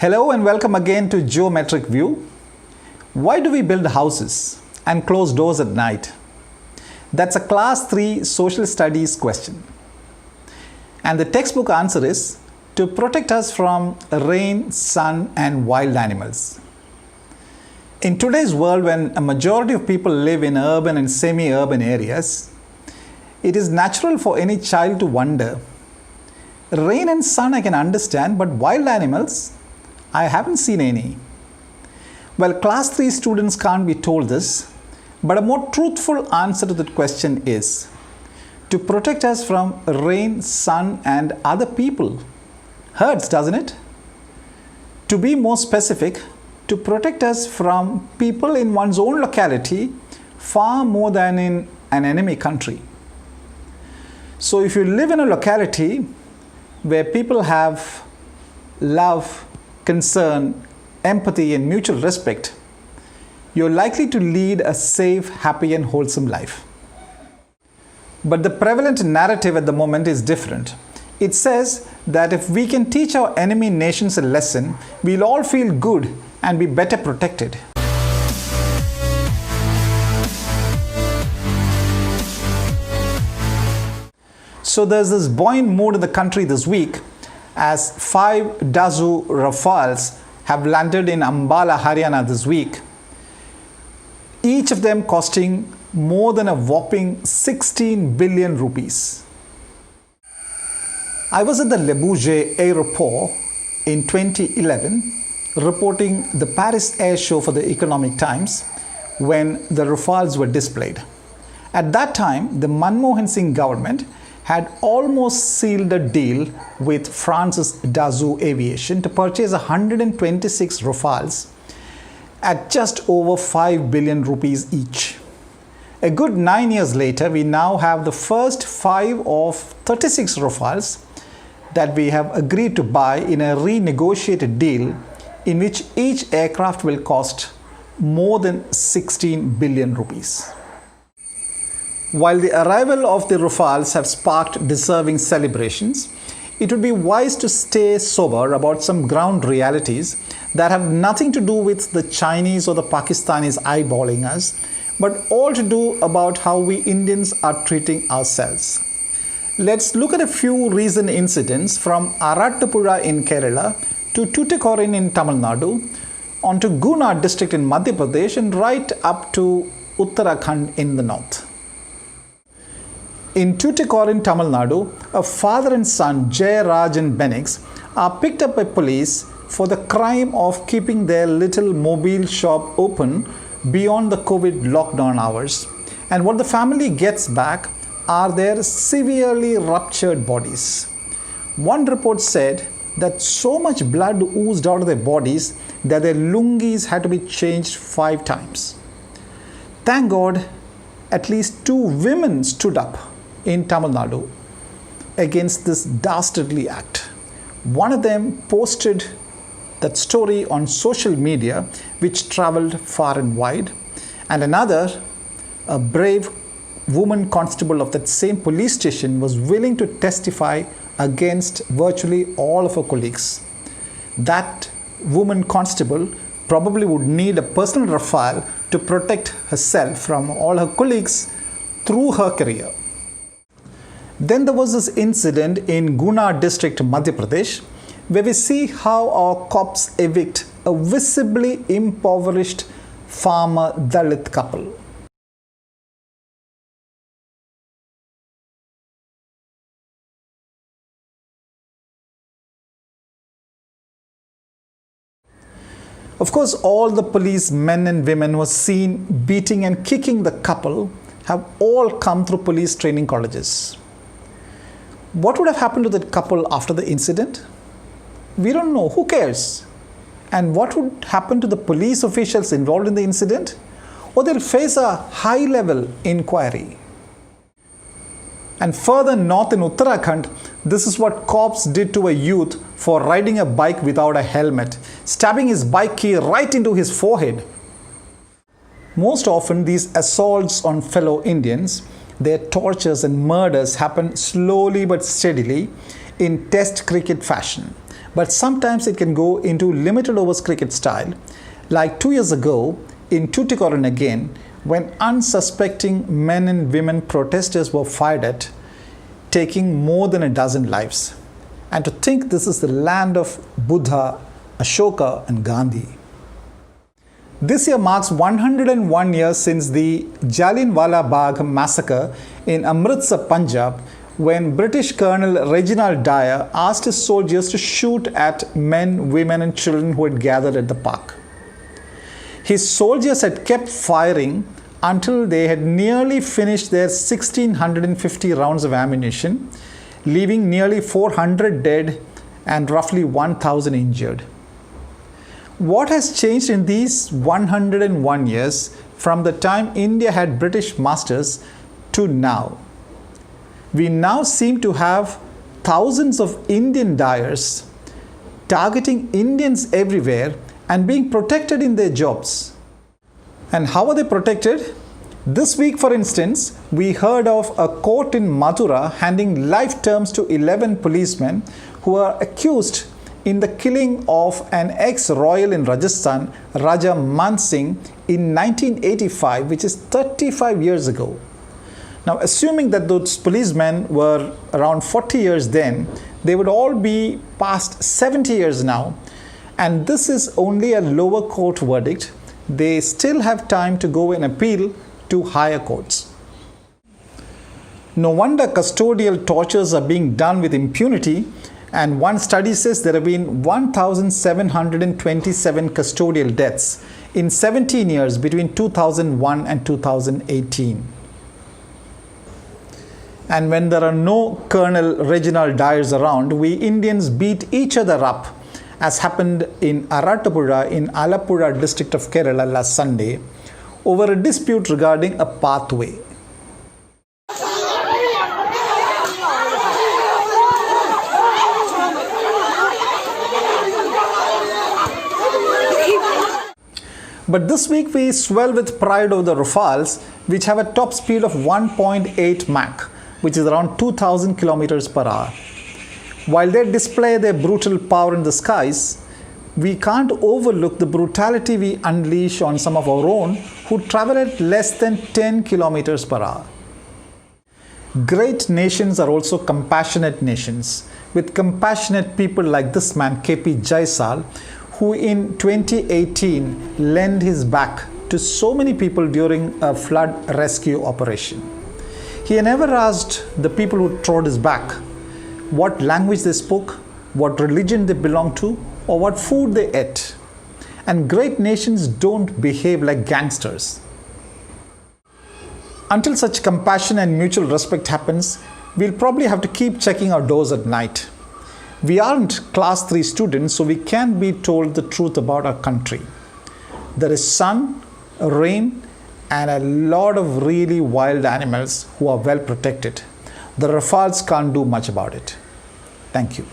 Hello and welcome again to Geometric View. Why do we build houses and close doors at night? That's a class 3 social studies question. And the textbook answer is to protect us from rain, sun and wild animals. In today's world, when a majority of people live in urban and semi-urban areas, it is natural for any child to wonder, rain and sun I can understand, but wild animals? I haven't seen any. Well, class 3 students can't be told this, but a more truthful answer to that question is to protect us from rain, sun and other people. Hurts, doesn't it? To be more specific, to protect us from people in one's own locality far more than in an enemy country. So if you live in a locality where people have love, concern, empathy and mutual respect, you're likely to lead a safe, happy and wholesome life. But the prevalent narrative at the moment is different. It says that if we can teach our enemy nations a lesson, we'll all feel good and be better protected. So there's this buoyant mood in the country this week as 5 Dazu Rafales have landed in Ambala, Haryana this week, each of them costing more than a whopping 16 billion rupees. I was at the Le Bourget Aéroport in 2011 reporting the Paris Air Show for the Economic Times when the Rafales were displayed. At that time, the Manmohan Singh government had almost sealed a deal with France's Dassault Aviation to purchase 126 Rafales at just over 5 billion rupees each. A good 9 years later, we now have the first 5 of 36 Rafales that we have agreed to buy in a renegotiated deal in which each aircraft will cost more than 16 billion rupees. While the arrival of the Rafales have sparked deserving celebrations, it would be wise to stay sober about some ground realities that have nothing to do with the Chinese or the Pakistanis eyeballing us, but all to do about how we Indians are treating ourselves. Let's look at a few recent incidents from Arattapuzha in Kerala to Tuticorin in Tamil Nadu, onto Guna district in Madhya Pradesh and right up to Uttarakhand in the north. In Tuticorin, Tamil Nadu, a father and son, Jay, Raj and Benix, are picked up by police for the crime of keeping their little mobile shop open beyond the COVID lockdown hours. And what the family gets back are their severely ruptured bodies. One report said that so much blood oozed out of their bodies that their lungis had to be changed 5 times. Thank God, at least 2 women stood up in Tamil Nadu against this dastardly act. One of them posted that story on social media, which traveled far and wide, and another, a brave woman constable of that same police station, was willing to testify against virtually all of her colleagues. That woman constable probably would need a personal Rafale to protect herself from all her colleagues through her career. Then there was this incident in Guna district, Madhya Pradesh, where we see how our cops evict a visibly impoverished farmer Dalit couple. Of course, all the police men and women who were seen beating and kicking the couple have all come through police training colleges. What would have happened to that couple after the incident? We don't know. Who cares? And what would happen to the police officials involved in the incident? Or they'll face a high-level inquiry. And further north in Uttarakhand, this is what cops did to a youth for riding a bike without a helmet, stabbing his bike key right into his forehead. Most often, these assaults on fellow Indians, their tortures and murders happen slowly but steadily in Test cricket fashion, but sometimes it can go into limited overs cricket style, like 2 years ago in Tuticorin again, when unsuspecting men and women protesters were fired at, taking more than a dozen lives. And to think this is the land of Buddha, Ashoka and Gandhi. This year marks 101 years since the Jallianwala Massacre in Amritsar, Punjab, when British Colonel Reginald Dyer asked his soldiers to shoot at men, women and children who had gathered at the park. His soldiers had kept firing until they had nearly finished their 1,650 rounds of ammunition, leaving nearly 400 dead and roughly 1,000 injured. What has changed in these 101 years from the time India had British masters to now? We now seem to have thousands of Indian dyers targeting Indians everywhere and being protected in their jobs. And how are they protected? This week, for instance, we heard of a court in Mathura handing life terms to 11 policemen who are accused in the killing of an ex-royal in Rajasthan, Raja Man Singh, in 1985, which is 35 years ago. Now, assuming that those policemen were around 40 years then, they would all be past 70 years now, and this is only a lower court verdict. They still have time to go and appeal to higher courts. No wonder custodial tortures are being done with impunity, and one study says there have been 1,727 custodial deaths in 17 years between 2001 and 2018. And when there are no Colonel Reginald Dyers around, we Indians beat each other up, as happened in Arattapuzha in Alappuzha district of Kerala last Sunday, over a dispute regarding a pathway. But this week we swell with pride over the Rafales, which have a top speed of 1.8 Mach, which is around 2,000 kilometers per hour. While they display their brutal power in the skies, we can't overlook the brutality we unleash on some of our own who travel at less than 10 kilometers per hour. Great nations are also compassionate nations, with compassionate people like this man KP Jaisal, who in 2018 lent his back to so many people during a flood rescue operation. He never asked the people who trod his back what language they spoke, what religion they belonged to, or what food they ate. And great nations don't behave like gangsters. Until such compassion and mutual respect happens, we'll probably have to keep checking our doors at night. We aren't class 3 students, so we can't be told the truth about our country. There is sun, rain, and a lot of really wild animals who are well protected. The Rafales can't do much about it. Thank you.